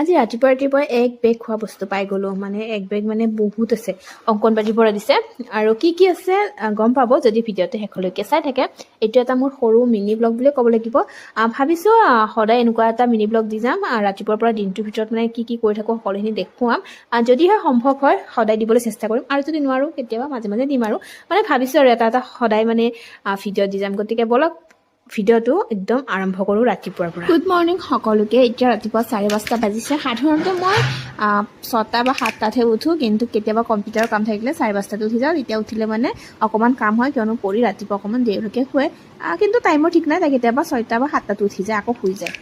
আজি ৰাতিপুৱা এক বেগ খোৱা বস্তু পাই গ'লো মানে এক বেগ মানে বহুত আছে অংকনবাদীৰ পৰা দিছে আৰু কি আছে গম পাব যদি ভিডিঅ'টো শেষলৈকে চাই থাকে এইটো এটা মোৰ সৰু মিনি ব্লগ বুলি ক'ব লাগিব ভাবিছো সদায় এনেকুৱা এটা মিনি ব্লগ দি যাম ৰাতিপুৱাৰ পৰা দিনটোৰ ভিতৰত মানে কি কৰি থাকো সকলোখিনি দেখুৱাম যদিহে সম্ভৱ হয় সদায় দিবলৈ চেষ্টা কৰিম আৰু যদি নোৱাৰো কেতিয়াবা মাজে মাজে দিম আৰু মানে ভাবিছো আৰু এটা সদায় মানে ভিডিঅ' দি যাম গতিকে বলক ভিডিঅ'টো একদম আৰম্ভ কৰোঁ ৰাতিপুৱাৰ পৰা গুড মৰ্ণিং সকলোকে এতিয়া ৰাতিপুৱা 5:30 বাজিছে সাধাৰণতে মই 6টা বা 7টাতহে উঠো কিন্তু কেতিয়াবা কম্পিউটাৰৰ কাম থাকিলে 5:30 উঠি যাওঁ এতিয়া উঠিলে মানে অকণমান কাম হয় কিয়নো পৰি ৰাতিপুৱা অকণমান দেৰিলৈকে শুৱে কিন্তু টাইমৰ ঠিক নাই তাই কেতিয়াবা 6টা বা 7টাত উঠি যায় আকৌ শুই যায়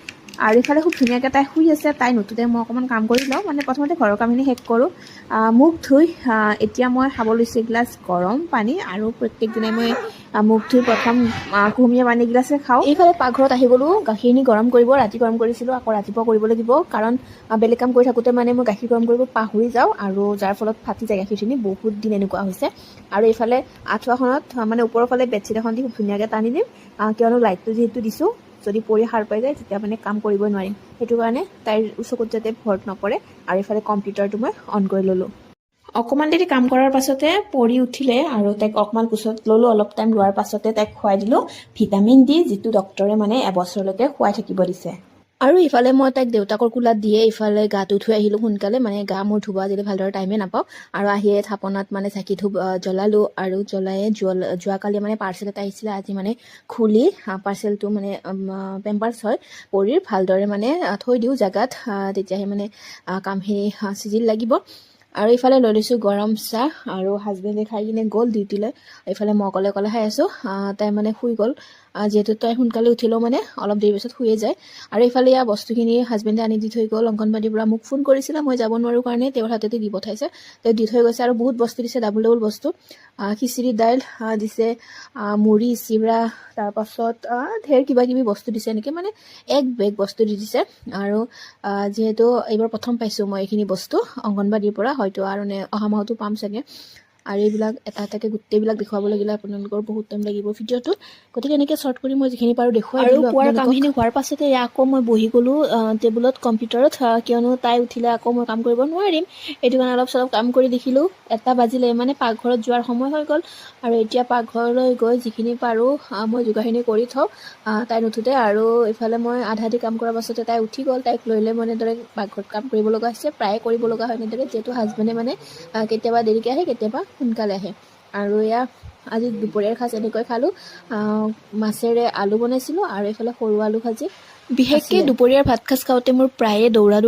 আৰু ইফালে খুব ধুনীয়াকৈ তাই শুই আছে তাই নুঠোতে মই অকণমান কাম কৰি লওঁ মানে প্ৰথমতে ঘৰৰ কামখিনি শেষ কৰোঁ মুখ ধুই এতিয়া মই খাব লৈছোঁ এগিলাচ গৰম পানী আৰু প্ৰত্যেক দিনাই মই মুখ ধুই প্ৰথম কুহুমীয়া পানী এগিলাছে খাওঁ এইফালে পাকঘৰত আহি গ'লোঁ গাখীৰখিনি গৰম কৰিব ৰাতি গৰম কৰিছিলোঁ আকৌ ৰাতিপুৱা কৰিব লাগিব কাৰণ বেলেগ কাম কৰি থাকোঁতে মানে মই গাখীৰ গৰম কৰিব পাহৰি যাওঁ আৰু যাৰ ফলত ফাটি যায় গাখীৰখিনি বহুত দিন এনেকুৱা হৈছে আৰু এইফালে আঁঠুৱাখনত মানে ওপৰৰ ফালে বেডশ্বীট এখন দি খুব ধুনীয়াকৈ টানি দিম কিয়নো লাইটটো যিহেতু দিছোঁ যদি পৰি সাৰ পাই যায় তেতিয়া মানে কাম কৰিবই নোৱাৰিম সেইটো কাৰণে তাইৰ চকুত যাতে ভৰ্ট নপৰে আৰু এইফালে কম্পিউটাৰটো মই অন কৰি ল'লোঁ অকণমান দেৰি কাম কৰাৰ পাছতে পৰি উঠিলে আৰু তাইক অকণমান কোচত ল'লোঁ অলপ টাইম লোৱাৰ পাছতে তাইক খুৱাই দিলোঁ ভিটামিন ডি যিটো ডক্টৰে মানে এবছৰলৈকে খুৱাই থাকিব দিছে আৰু ইফালে মই তাইক দেউতাকৰ কোলাত দিয়ে ইফালে গাটো ধুই আহিলোঁ সোনকালে মানে গা মোৰ ধুব আজিলৈ ভালদৰে টাইমে নাপাওঁ আৰু আহিয়ে থাপনাত মানে চাকি ধূপ জ্বলালোঁ আৰু জ্বলাই যোৱাকালি মানে পাৰ্চেল এটা আহিছিলে আজি মানে খুলি পাৰ্চেলটো মানে পেম্পাৰ্ছ হয় পৰীৰ ভালদৰে মানে থৈ দিওঁ জেগাত তেতিয়াহে মানে কামখিনি চিজিল লাগিব আৰু ইফালে লৈ লৈছোঁ গৰম চাহ আৰু হাজবেণ্ডে খাই কিনে গ'ল ডিউটিলৈ এইফালে মই অকলে খাই আছোঁ তাই মানে শুই গ'ল যিহেতু তাই সোনকালে উঠিলেও মানে অলপ দেৰি পিছত শুয়ে যায় আৰু এইফালে ইয়াৰ বস্তুখিনি হাজবেণ্ডে আনি দি থৈ গ'ল অংগনবাড়ীৰ পৰা মোক ফোন কৰিছিলে মই যাব নোৱাৰোঁ কাৰণে তেওঁৰ হাততে দি পঠাইছে তেওঁ দি থৈ গৈছে আৰু বহুত বস্তু দিছে ডাবল বস্তু খিচিৰি দাইল দিছে মুড়ি চিৰা তাৰপাছত ঢেৰ কিবা কিবি বস্তু দিছে এনেকৈ মানে এক বেগ বস্তু দি দিছে আৰু যিহেতু এইবাৰ প্ৰথম পাইছোঁ মই এইখিনি বস্তু অংগনবাড়ীৰ পৰা হয়তো আৰু অহা মাহতো পাম চাগে আৰু এইবিলাক এটা এটাকৈ গোটেইবিলাক দেখুৱাব লাগিলে আপোনালোকৰ বহুত টাইম লাগিব ভিডিঅ'টোত গতিকে এনেকৈ শ্বৰ্ট কৰি মই যিখিনি পাৰোঁ দেখুৱাই দিলোঁ আৰু পুৱাৰ কামখিনি হোৱাৰ পাছতে আকৌ মই বহি গ'লোঁ টেবুলত কম্পিউটাৰত কিয়নো তাই উঠিলে আকৌ মই কাম কৰিব নোৱাৰিম এইটো কাৰণে অলপ চলপ কাম কৰি দেখিলোঁ 1টা বাজিলে মানে পাকঘৰত যোৱাৰ সময় হৈ গ'ল আৰু এতিয়া পাকঘৰলৈ গৈ যিখিনি পাৰোঁ মই যোগাৰখিনি কৰি থওঁ তাই নুঠোতে আৰু ইফালে মই আধা আধি কাম কৰাৰ পাছতে তাই উঠি গ'ল তাইক লৈ মই এনেদৰে পাকঘৰত কাম কৰিব লগা হৈছে প্ৰায়ে কৰিব লগা হয় এনেদৰে যিহেতু হাজবেণ্ডে মানে কেতিয়াবা দেৰিকৈ আহে কেতিয়াবা সোনকালে আহে আৰু এয়া আজি দুপৰীয়াৰ সাঁজ এনেকৈ খালোঁ মাছেৰে আলু বনাইছিলোঁ আৰু এইফালে সৰু আলু ভাজি বিশেষকৈ দুপৰীয়াৰ ভাত সাঁজ খাওঁতে মোৰ প্ৰায়ে দৌৰা